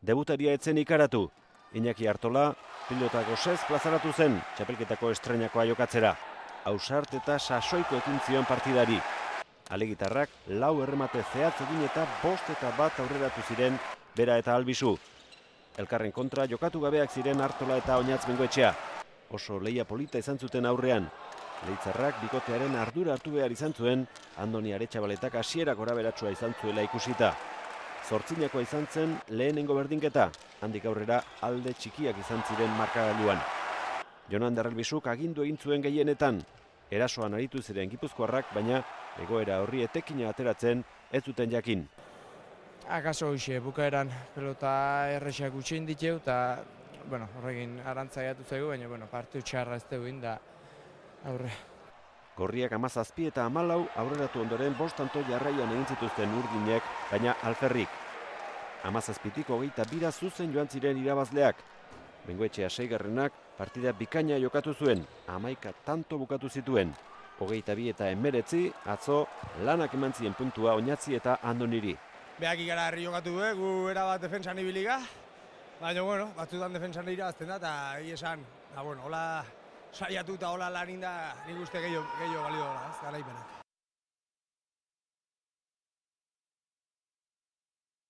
Debutaria etzen ikaratu. Iñaki Artola, pilota gosez plazaratu zen, txapelketako estreinakoa jokatzera. Ausart eta sasoiko ekin zion partidari. Alegitarrak 4 erremate zehatz egin eta 5-1 aurreratu ziren bera eta Albisu. Elkarren kontra jokatu gabeak ziren Artola eta Oñatz Bengoetxea. Oso leia polita izan zuten aurrean. Leitzarrak bikotearen ardura hartu behar izan zuen, Andoni Aretxabaletak hasiera goraberatsua izan zuela ikusita. Zortzinakoa izan zen lehenengo berdinketa, handik aurrera alde txikiak izan ziren markagailuan. Jon Ander Albisuk agindu egin zuen gehienetan. Erasoan aritu ziren gipuzkoarrak, baina egoera horri etekina ateratzen ez duten jakin. Akaso hoxe, bukaeran pelota erresak utxein ditu eta horrekin arantzaiatu zaigu, baina partidu txarra ez dugu da aurre. Gorriak 17 eta 14 aurreratu ondoren 5 tanto jarraian egin zituzten urdinek, baina alferrik. 17tik 22 zuzen joan ziren irabazleak. Bengoetxea 6garrenak partida bikaina jokatu zuen, 11 tanto bukatu zituen. 22 eta 19 atzo lanak eman zien puntua Oñatzi eta Andoniri. Beak ikaragarri jokatu du, gu erabat defentsan ibiliga. Baina, batzutan defentsan irabazten da, eta esan, hola saiatu eta hola lan inda nik uste gehiago balio dola, ez garaipenak.